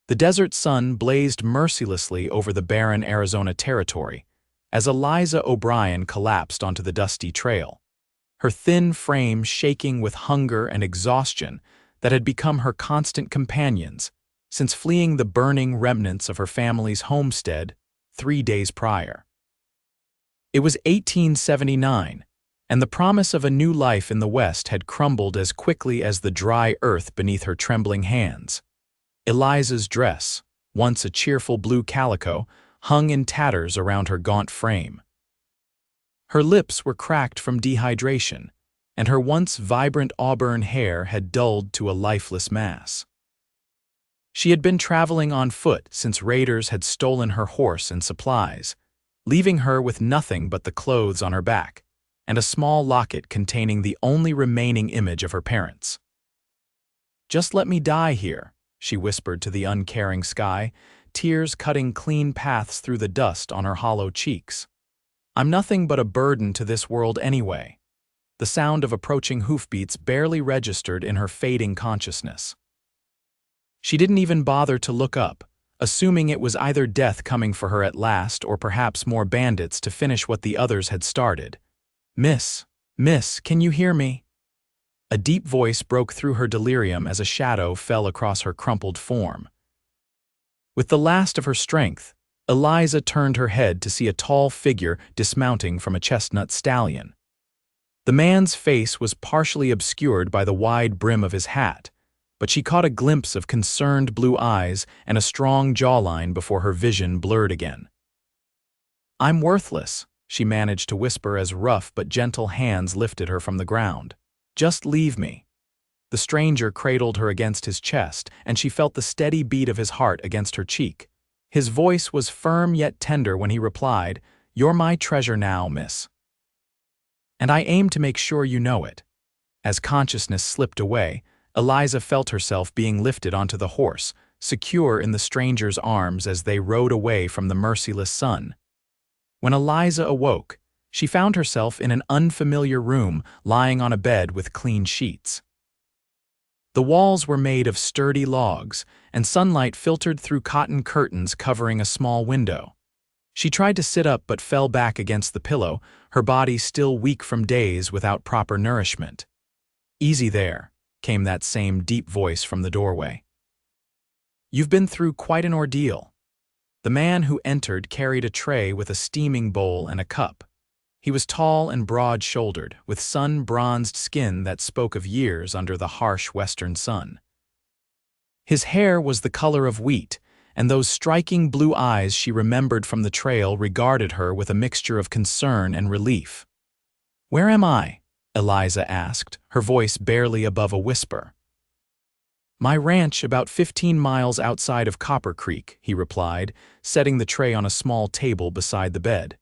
The desert sun blazed mercilessly over the barren Arizona territory as Eliza O'Brien collapsed onto the dusty trail, her thin frame shaking with hunger and exhaustion that had become her constant companions since fleeing the burning remnants of her family's homestead 3 days prior. It was 1879, and the promise of a new life in the West had crumbled as quickly as the dry earth beneath her trembling hands. Eliza's dress, once a cheerful blue calico, hung in tatters around her gaunt frame. Her lips were cracked from dehydration, and her once vibrant auburn hair had dulled to a lifeless mass. She had been traveling on foot since raiders had stolen her horse and supplies, leaving her with nothing but the clothes on her back and a small locket containing the only remaining image of her parents. "Just let me die here," she whispered to the uncaring sky, tears cutting clean paths through the dust on her hollow cheeks. "I'm nothing but a burden to this world anyway." The sound of approaching hoofbeats barely registered in her fading consciousness. She didn't even bother to look up, assuming it was either death coming for her at last or perhaps more bandits to finish what the others had started. Miss, can you hear me?" A deep voice broke through her delirium as a shadow fell across her crumpled form. With the last of her strength, Eliza turned her head to see a tall figure dismounting from a chestnut stallion. The man's face was partially obscured by the wide brim of his hat, but she caught a glimpse of concerned blue eyes and a strong jawline before her vision blurred again. "I'm worthless," she managed to whisper as rough but gentle hands lifted her from the ground. "Just leave me." The stranger cradled her against his chest, and she felt the steady beat of his heart against her cheek. His voice was firm yet tender when he replied, "You're my treasure now, miss. And I aim to make sure you know it." As consciousness slipped away, Eliza felt herself being lifted onto the horse, secure in the stranger's arms as they rode away from the merciless sun. When Eliza awoke, she found herself in an unfamiliar room lying on a bed with clean sheets. The walls were made of sturdy logs, and sunlight filtered through cotton curtains covering a small window. She tried to sit up but fell back against the pillow, her body still weak from days without proper nourishment. "Easy there," came that same deep voice from the doorway. "You've been through quite an ordeal." The man who entered carried a tray with a steaming bowl and a cup. He was tall and broad-shouldered, with sun-bronzed skin that spoke of years under the harsh western sun. His hair was the color of wheat, and those striking blue eyes she remembered from the trail regarded her with a mixture of concern and relief. "Where am I?" Eliza asked, her voice barely above a whisper. "My ranch about 15 miles outside of Copper Creek," he replied, setting the tray on a small table beside the bed.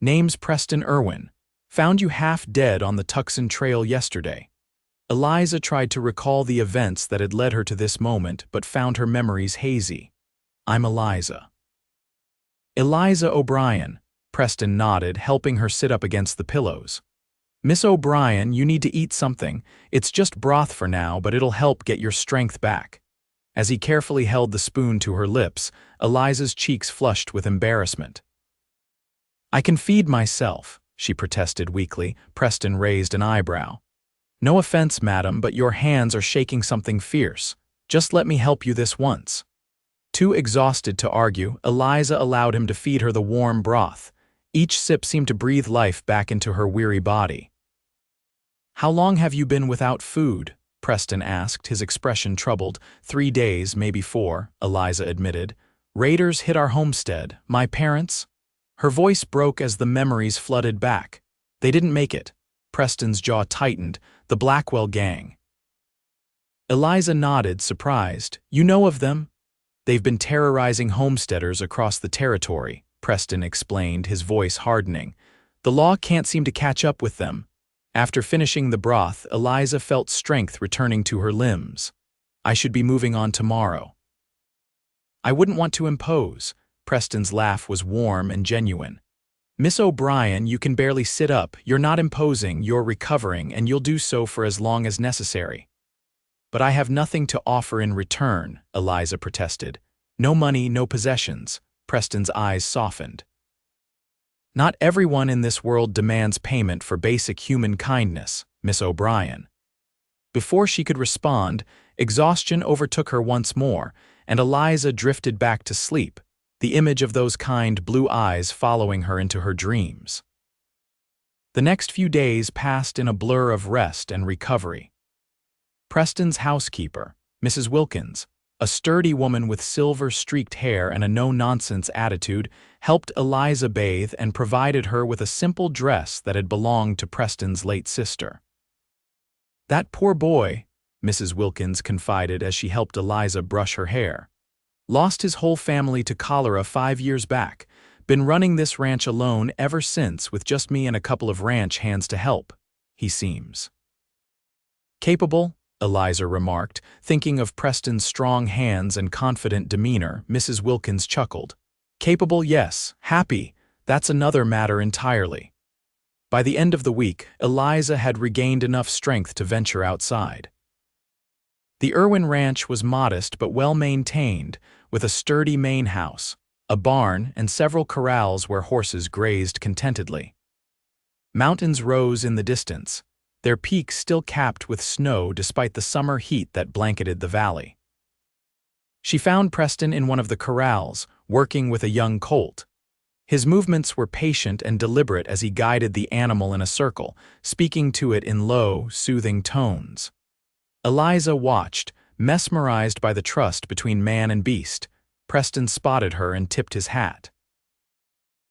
"Name's Preston Irwin. Found you half dead on the Tucson Trail yesterday." Eliza tried to recall the events that had led her to this moment but found her memories hazy. "I'm Eliza." "Eliza O'Brien," Preston nodded, helping her sit up against the pillows. "Miss O'Brien, you need to eat something. It's just broth for now, but it'll help get your strength back." As he carefully held the spoon to her lips, Eliza's cheeks flushed with embarrassment. "I can feed myself," she protested weakly. Preston raised an eyebrow. "No offense, madam, but your hands are shaking something fierce. Just let me help you this once." Too exhausted to argue, Eliza allowed him to feed her the warm broth. Each sip seemed to breathe life back into her weary body. "How long have you been without food?" Preston asked, his expression troubled. 3 days, maybe 4, Eliza admitted. "Raiders hit our homestead. My parents—" Her voice broke as the memories flooded back. "They didn't make it." Preston's jaw tightened. "The Blackwell gang." Eliza nodded, surprised. "You know of them?" "They've been terrorizing homesteaders across the territory," Preston explained, his voice hardening. "The law can't seem to catch up with them." After finishing the broth, Eliza felt strength returning to her limbs. "I should be moving on tomorrow." "I wouldn't want to impose." Preston's laugh was warm and genuine. "Miss O'Brien, you can barely sit up. You're not imposing, you're recovering, and you'll do so for as long as necessary." "But I have nothing to offer in return," Eliza protested. No money, no possessions. Preston's eyes softened. Not everyone in this world demands payment for basic human kindness, Miss O'Brien. Before she could respond, exhaustion overtook her once more, and Eliza drifted back to sleep, the image of those kind blue eyes following her into her dreams. The next few days passed in a blur of rest and recovery. Preston's housekeeper, Mrs. Wilkins, a sturdy woman with silver-streaked hair and a no-nonsense attitude, helped Eliza bathe and provided her with a simple dress that had belonged to Preston's late sister. "That poor boy," Mrs. Wilkins confided as she helped Eliza brush her hair, "lost his whole family to cholera 5 years back. Been running this ranch alone ever since, with just me and a couple of ranch hands to help. He seems capable," Eliza remarked, thinking of Preston's strong hands and confident demeanor. Mrs. Wilkins chuckled. "Capable, yes. Happy, that's another matter entirely." By the end of the week, Eliza had regained enough strength to venture outside. The Irwin ranch was modest but well-maintained, with a sturdy main house, a barn, and several corrals where horses grazed contentedly. Mountains rose in the distance, their peaks still capped with snow despite the summer heat that blanketed the valley. She found Preston in one of the corrals, working with a young colt. His movements were patient and deliberate as he guided the animal in a circle, speaking to it in low, soothing tones. Eliza watched, mesmerized by the trust between man and beast. Preston spotted her and tipped his hat.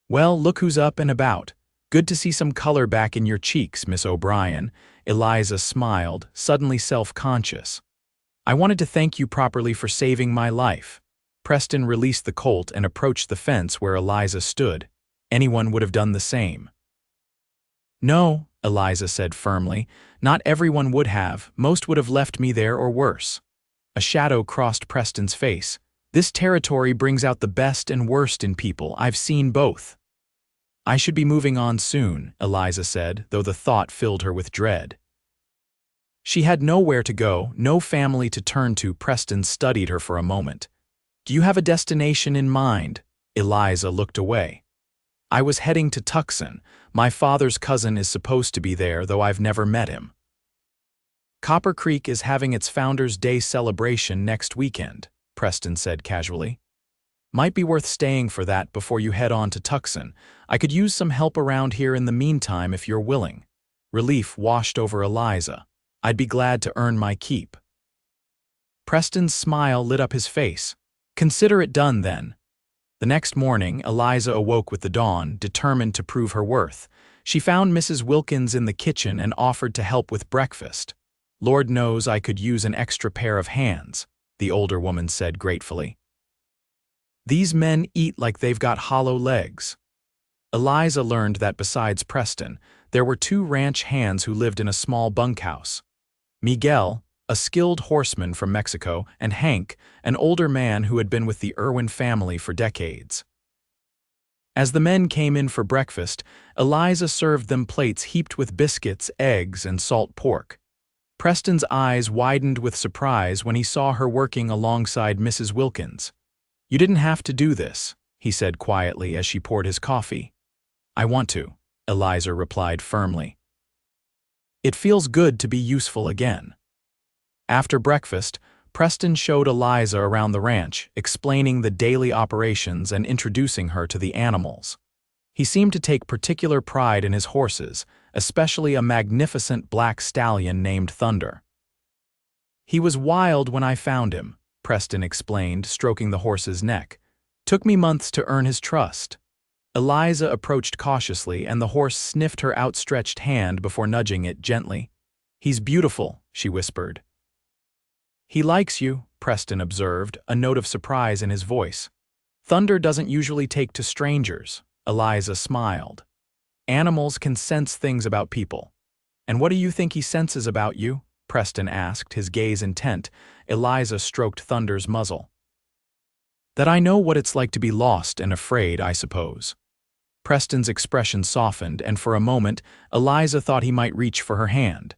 "Well, look who's up and about. Good to see some color back in your cheeks, Miss O'Brien." Eliza smiled, suddenly self-conscious. "I wanted to thank you properly for saving my life." Preston released the colt and approached the fence where Eliza stood. Anyone would have done the same. "No," Eliza said firmly, "not everyone would have. Most would have left me there or worse." A shadow crossed Preston's face. "This territory brings out the best and worst in people. I've seen both." "I should be moving on soon," Eliza said, though the thought filled her with dread. She had nowhere to go, no family to turn to. Preston studied her for a moment. "Do you have a destination in mind?" Eliza looked away. "I was heading to Tucson. My father's cousin is supposed to be there, though I've never met him." "Copper Creek is having its Founders' Day celebration next weekend," Preston said casually. "Might be worth staying for that before you head on to Tucson. I could use some help around here in the meantime if you're willing." Relief washed over Eliza. "I'd be glad to earn my keep." Preston's smile lit up his face. "Consider it done, then." The next morning, Eliza awoke with the dawn, determined to prove her worth. She found Mrs. Wilkins in the kitchen and offered to help with breakfast. "Lord knows I could use an extra pair of hands," the older woman said gratefully. "These men eat like they've got hollow legs." Eliza learned that besides Preston, there were 2 ranch hands who lived in a small bunkhouse. Miguel, a skilled horseman from Mexico, and Hank, an older man who had been with the Irwin family for decades. As the men came in for breakfast, Eliza served them plates heaped with biscuits, eggs, and salt pork. Preston's eyes widened with surprise when he saw her working alongside Mrs. Wilkins. "You didn't have to do this," he said quietly as she poured his coffee. "I want to," Eliza replied firmly. "It feels good to be useful again." After breakfast, Preston showed Eliza around the ranch, explaining the daily operations and introducing her to the animals. He seemed to take particular pride in his horses, especially a magnificent black stallion named Thunder. "He was wild when I found him," Preston explained, stroking the horse's neck. "Took me months to earn his trust." Eliza approached cautiously, and the horse sniffed her outstretched hand before nudging it gently. "He's beautiful," she whispered. "He likes you," Preston observed, a note of surprise in his voice. "Thunder doesn't usually take to strangers." Eliza smiled. "Animals can sense things about people." "And what do you think he senses about you?" Preston asked, his gaze intent. Eliza stroked Thunder's muzzle. "That I know what it's like to be lost and afraid, I suppose." Preston's expression softened, and for a moment, Eliza thought he might reach for her hand.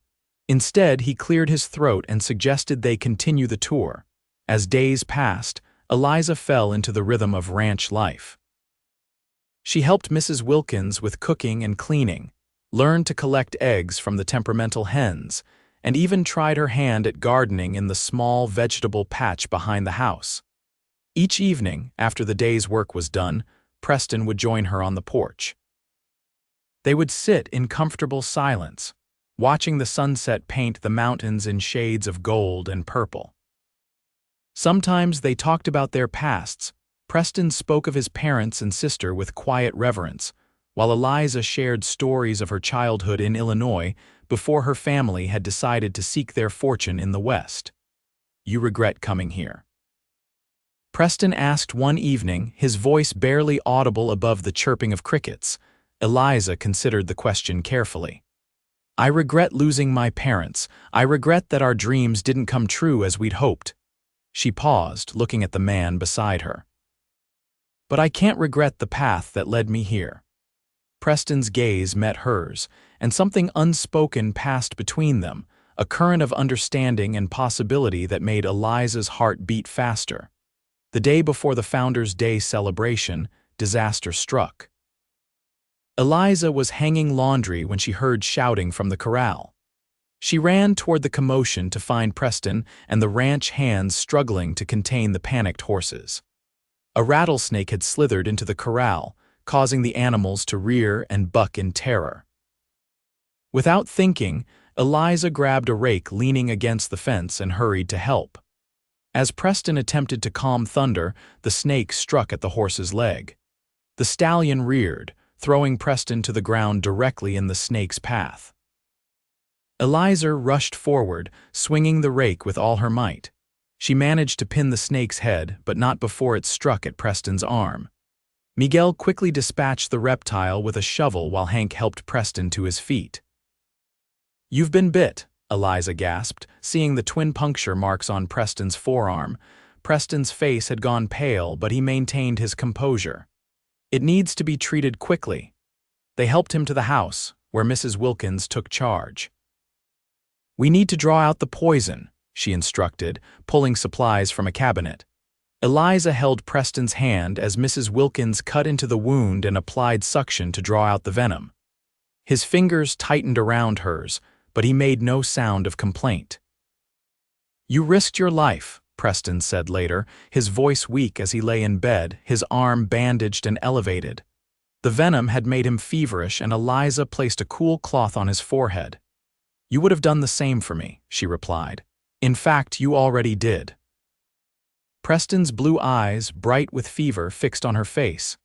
Instead, he cleared his throat and suggested they continue the tour. As days passed, Eliza fell into the rhythm of ranch life. She helped Mrs. Wilkins with cooking and cleaning, learned to collect eggs from the temperamental hens, and even tried her hand at gardening in the small vegetable patch behind the house. Each evening, after the day's work was done, Preston would join her on the porch. They would sit in comfortable silence, watching the sunset paint the mountains in shades of gold and purple. Sometimes they talked about their pasts. Preston spoke of his parents and sister with quiet reverence, while Eliza shared stories of her childhood in Illinois before her family had decided to seek their fortune in the West. "You regret coming here?" Preston asked one evening, his voice barely audible above the chirping of crickets. Eliza considered the question carefully. "I regret losing my parents. I regret that our dreams didn't come true as we'd hoped." She paused, looking at the man beside her. "But I can't regret the path that led me here." Preston's gaze met hers, and something unspoken passed between them, a current of understanding and possibility that made Eliza's heart beat faster. The day before the Founders' Day celebration, disaster struck. Eliza was hanging laundry when she heard shouting from the corral. She ran toward the commotion to find Preston and the ranch hands struggling to contain the panicked horses. A rattlesnake had slithered into the corral, causing the animals to rear and buck in terror. Without thinking, Eliza grabbed a rake leaning against the fence and hurried to help. As Preston attempted to calm thunder, the snake struck at the horse's leg. The stallion reared, throwing Preston to the ground directly in the snake's path. Eliza rushed forward, swinging the rake with all her might. She managed to pin the snake's head, but not before it struck at Preston's arm. Miguel quickly dispatched the reptile with a shovel while Hank helped Preston to his feet. "You've been bit," Eliza gasped, seeing the twin puncture marks on Preston's forearm. Preston's face had gone pale, but he maintained his composure. "It needs to be treated quickly." They helped him to the house, where Mrs. Wilkins took charge. "We need to draw out the poison," she instructed, pulling supplies from a cabinet. Eliza held Preston's hand as Mrs. Wilkins cut into the wound and applied suction to draw out the venom. His fingers tightened around hers, but he made no sound of complaint. "You risked your life," Preston said later, his voice weak as he lay in bed, his arm bandaged and elevated. The venom had made him feverish, and Eliza placed a cool cloth on his forehead. "You would have done the same for me," she replied. "In fact, you already did." Preston's blue eyes, bright with fever, fixed on her face.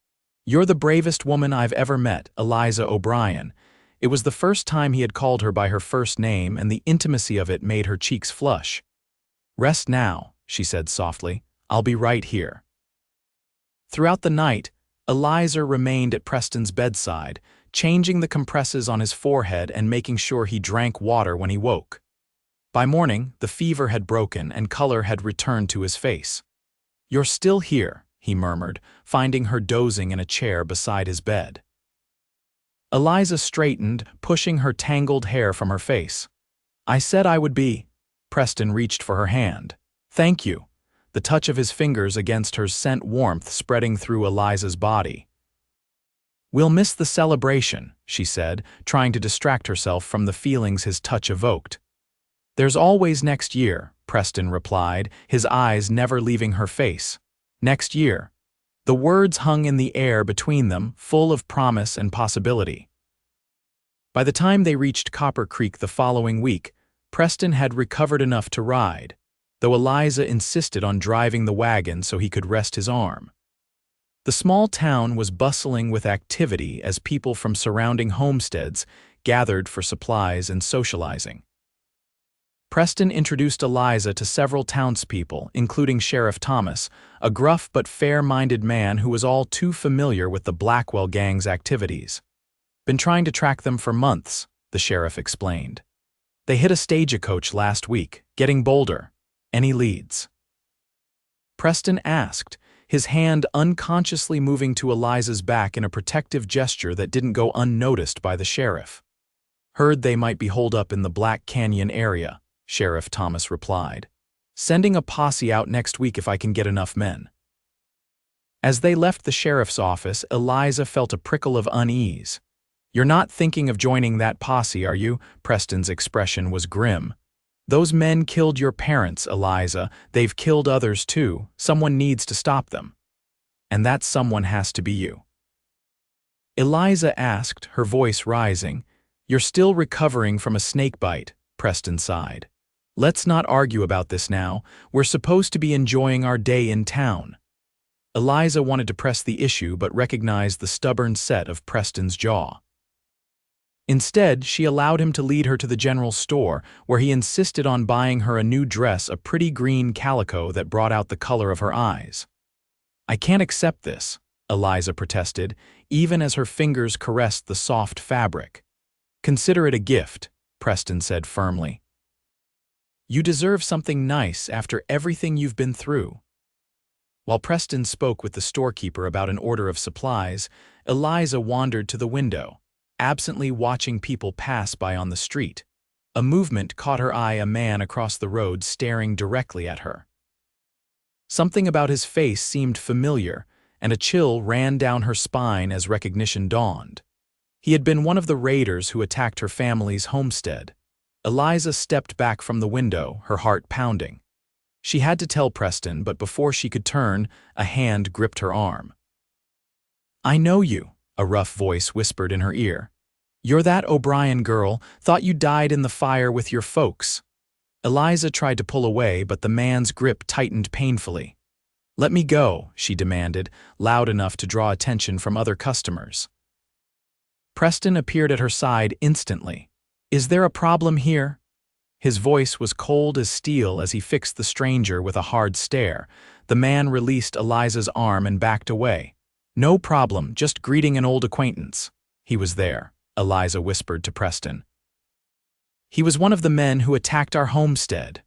"You're the bravest woman I've ever met, Eliza O'Brien." It was the first time he had called her by her first name, and the intimacy of it made her cheeks flush. "Rest now," she said softly. "I'll be right here." Throughout the night, Eliza remained at Preston's bedside, changing the compresses on his forehead and making sure he drank water when he woke. By morning, the fever had broken and color had returned to his face. "You're still here," he murmured, finding her dozing in a chair beside his bed. Eliza straightened, pushing her tangled hair from her face. "I said I would be." Preston reached for her hand. "Thank you." The touch of his fingers against hers sent warmth spreading through Eliza's body. "We'll miss the celebration," she said, trying to distract herself from the feelings his touch evoked. "There's always next year," Preston replied, his eyes never leaving her face. "Next year." The words hung in the air between them, full of promise and possibility. By the time they reached Copper Creek the following week, Preston had recovered enough to ride, though Eliza insisted on driving the wagon so he could rest his arm. The small town was bustling with activity as people from surrounding homesteads gathered for supplies and socializing. Preston introduced Eliza to several townspeople, including Sheriff Thomas, a gruff but fair-minded man who was all too familiar with the Blackwell gang's activities. "Been trying to track them for months," the sheriff explained. "They hit a stagecoach last week, getting bolder. Any leads?" Preston asked, his hand unconsciously moving to Eliza's back in a protective gesture that didn't go unnoticed by the sheriff. "Heard they might be holed up in the Black Canyon area," Sheriff Thomas replied. "Sending a posse out next week if I can get enough men." As they left the sheriff's office, Eliza felt a prickle of unease. "You're not thinking of joining that posse, are you?" Preston's expression was grim. "Those men killed your parents, Eliza. They've killed others too. Someone needs to stop them. And that someone has to be you." Eliza asked, her voice rising. "You're still recovering from a snake bite," Preston sighed. "Let's not argue about this now. We're supposed to be enjoying our day in town." Eliza wanted to press the issue but recognized the stubborn set of Preston's jaw. Instead, she allowed him to lead her to the general store, where he insisted on buying her a new dress, a pretty green calico that brought out the color of her eyes. "I can't accept this," Eliza protested, even as her fingers caressed the soft fabric. "Consider it a gift," Preston said firmly. "You deserve something nice after everything you've been through." While Preston spoke with the storekeeper about an order of supplies, Eliza wandered to the window, absently watching people pass by on the street. A movement caught her eye, a man across the road staring directly at her. Something about his face seemed familiar, and a chill ran down her spine as recognition dawned. He had been one of the raiders who attacked her family's homestead. Eliza stepped back from the window, her heart pounding. She had to tell Preston, but before she could turn, a hand gripped her arm. "I know you," a rough voice whispered in her ear. "You're that O'Brien girl. Thought you died in the fire with your folks." Eliza tried to pull away, but the man's grip tightened painfully. "Let me go," she demanded, loud enough to draw attention from other customers. Preston appeared at her side instantly. "Is there a problem here?" His voice was cold as steel as he fixed the stranger with a hard stare. The man released Eliza's arm and backed away. "No problem, just greeting an old acquaintance." "He was there," Eliza whispered to Preston. "He was one of the men who attacked our homestead."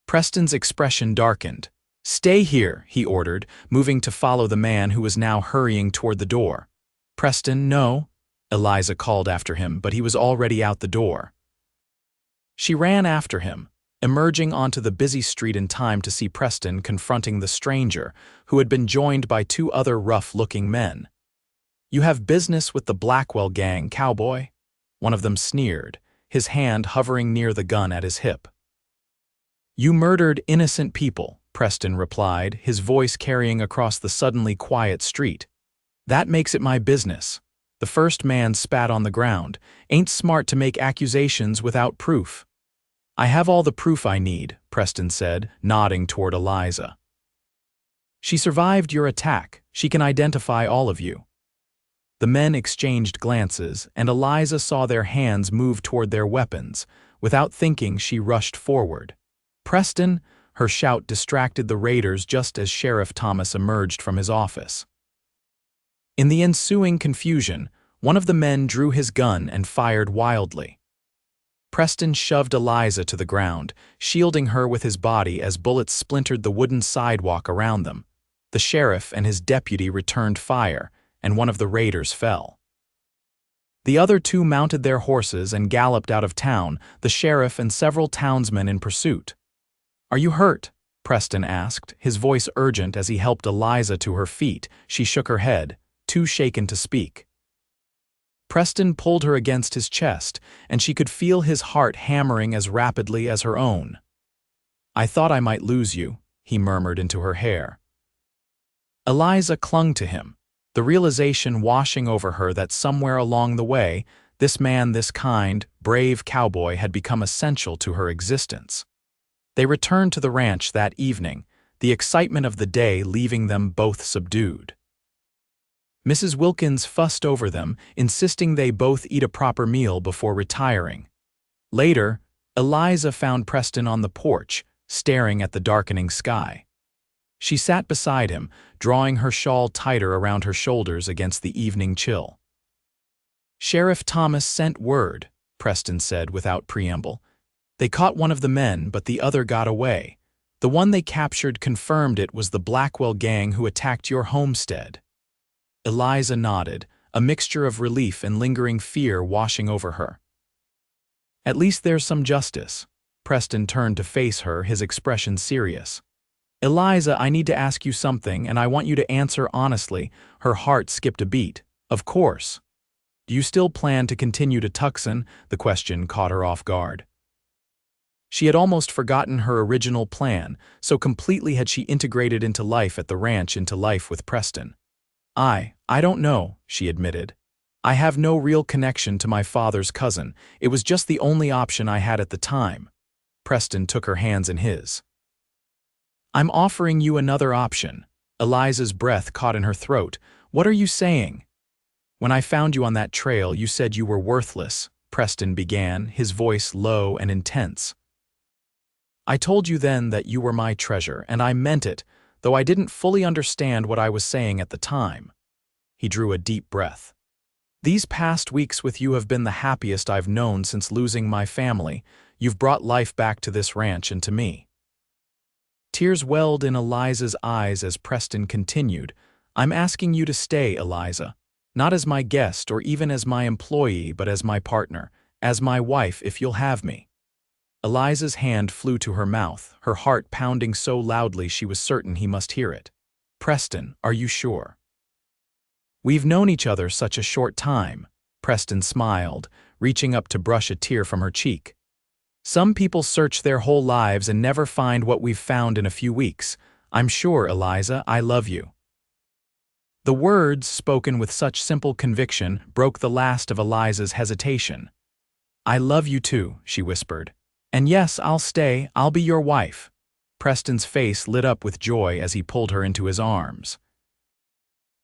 Preston's expression darkened. "Stay here," he ordered, moving to follow the man who was now hurrying toward the door. "Preston, no," Eliza called after him, but he was already out the door. She ran after him, emerging onto the busy street in time to see Preston confronting the stranger, who had been joined by two other rough-looking men. "You have business with the Blackwell gang, Cowboy?" One of them sneered, his hand hovering near the gun at his hip. "You murdered innocent people," Preston replied, his voice carrying across the suddenly quiet street. "That makes it my business." The first man spat on the ground. "Ain't smart to make accusations without proof." "I have all the proof I need," Preston said, nodding toward Eliza. "She survived your attack. She can identify all of you." The men exchanged glances, and Eliza saw their hands move toward their weapons. Without thinking, she rushed forward. "Preston!" Her shout distracted the raiders just as Sheriff Thomas emerged from his office. In the ensuing confusion, one of the men drew his gun and fired wildly. Preston shoved Eliza to the ground, shielding her with his body as bullets splintered the wooden sidewalk around them. The sheriff and his deputy returned fire, and one of the raiders fell. The other two mounted their horses and galloped out of town, the sheriff and several townsmen in pursuit. "Are you hurt?" Preston asked, his voice urgent as he helped Eliza to her feet. She shook her head, too shaken to speak. Preston pulled her against his chest, and she could feel his heart hammering as rapidly as her own. "I thought I might lose you," he murmured into her hair. Eliza clung to him, the realization washing over her that somewhere along the way, this man, this kind, brave cowboy had become essential to her existence. They returned to the ranch that evening, the excitement of the day leaving them both subdued. Mrs. Wilkins fussed over them, insisting they both eat a proper meal before retiring. Later, Eliza found Preston on the porch, staring at the darkening sky. She sat beside him, drawing her shawl tighter around her shoulders against the evening chill. "Sheriff Thomas sent word," Preston said without preamble. "They caught one of the men, but the other got away. The one they captured confirmed it was the Blackwell gang who attacked your homestead." Eliza nodded, a mixture of relief and lingering fear washing over her. "At least there's some justice." Preston turned to face her, his expression serious. Eliza, I need to ask you something, and I want you to answer honestly. Her heart skipped a beat. Of course. Do you still plan to continue to Tucson? The question caught her off guard. She had almost forgotten her original plan, so completely had she integrated into life at the ranch into life with Preston. I don't know, she admitted. I have no real connection to my father's cousin. It was just the only option I had at the time. Preston took her hands in his. I'm offering you another option. Eliza's breath caught in her throat. What are you saying? When I found you on that trail, you said you were worthless, Preston began, his voice low and intense. I told you then that you were my treasure, and I meant it, though I didn't fully understand what I was saying at the time. He drew a deep breath. These past weeks with you have been the happiest I've known since losing my family. You've brought life back to this ranch and to me. Tears welled in Eliza's eyes as Preston continued. I'm asking you to stay, Eliza. Not as my guest or even as my employee, but as my partner, as my wife if you'll have me. Eliza's hand flew to her mouth, her heart pounding so loudly she was certain he must hear it. Preston, are you sure? We've known each other such a short time. Preston smiled, reaching up to brush a tear from her cheek. Some people search their whole lives and never find what we've found in a few weeks. I'm sure, Eliza, I love you. The words, spoken with such simple conviction, broke the last of Eliza's hesitation. I love you too, she whispered. And yes, I'll stay, I'll be your wife. Preston's face lit up with joy as he pulled her into his arms.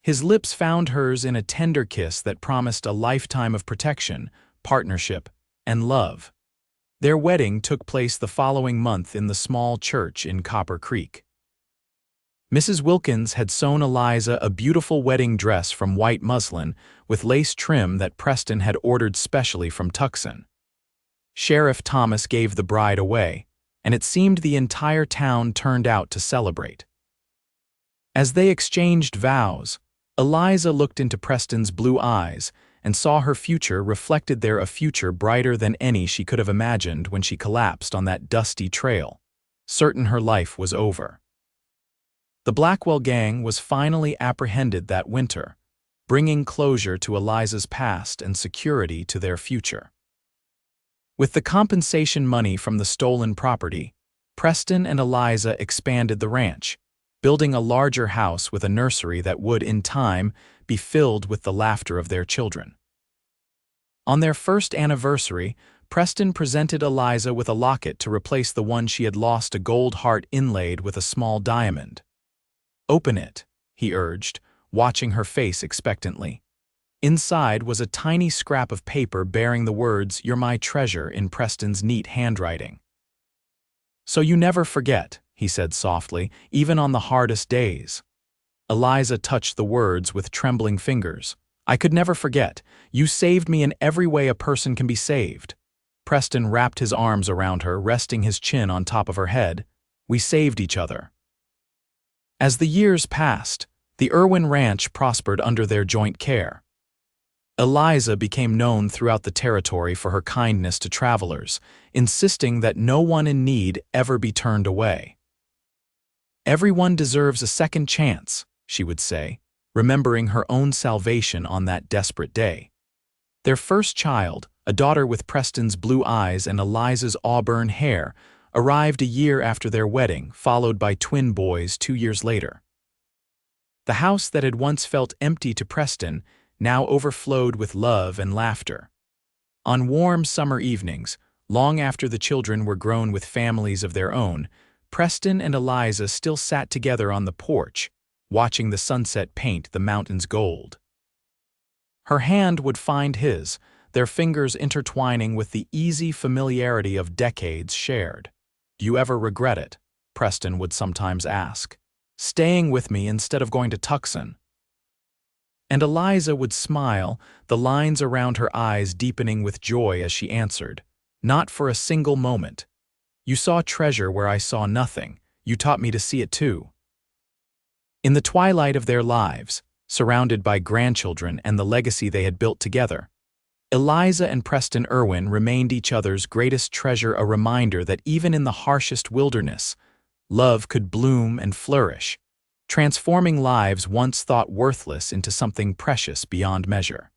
His lips found hers in a tender kiss that promised a lifetime of protection, partnership, and love. Their wedding took place the following month in the small church in Copper Creek. Mrs. Wilkins had sewn Eliza a beautiful wedding dress from white muslin with lace trim that Preston had ordered specially from Tucson. Sheriff Thomas gave the bride away, and it seemed the entire town turned out to celebrate. As they exchanged vows, Eliza looked into Preston's blue eyes and saw her future reflected there, a future brighter than any she could have imagined when she collapsed on that dusty trail, certain her life was over. The Blackwell gang was finally apprehended that winter, bringing closure to Eliza's past and security to their future. With the compensation money from the stolen property, Preston and Eliza expanded the ranch, building a larger house with a nursery that would, in time, be filled with the laughter of their children. On their first anniversary, Preston presented Eliza with a locket to replace the one she had lost, a gold heart inlaid with a small diamond. Open it, he urged, watching her face expectantly. Inside was a tiny scrap of paper bearing the words, "You're my treasure," in Preston's neat handwriting. So you never forget, he said softly, even on the hardest days. Eliza touched the words with trembling fingers. I could never forget. You saved me in every way a person can be saved. Preston wrapped his arms around her, resting his chin on top of her head. We saved each other. As the years passed, the Irwin Ranch prospered under their joint care. Eliza became known throughout the territory for her kindness to travelers, insisting that no one in need ever be turned away. Everyone deserves a second chance, she would say, remembering her own salvation on that desperate day. Their first child, a daughter with Preston's blue eyes and Eliza's auburn hair, arrived a year after their wedding, followed by twin boys 2 years later. The house that had once felt empty to Preston now overflowed with love and laughter. On warm summer evenings, long after the children were grown with families of their own, Preston and Eliza still sat together on the porch, watching the sunset paint the mountains gold. Her hand would find his, their fingers intertwining with the easy familiarity of decades shared. Do you ever regret it? Preston would sometimes ask. Staying with me instead of going to Tucson. And Eliza would smile, the lines around her eyes deepening with joy as she answered, not for a single moment. You saw treasure where I saw nothing. You taught me to see it too. In the twilight of their lives, surrounded by grandchildren and the legacy they had built together, Eliza and Preston Irwin remained each other's greatest treasure, a reminder that even in the harshest wilderness, love could bloom and flourish, transforming lives once thought worthless into something precious beyond measure.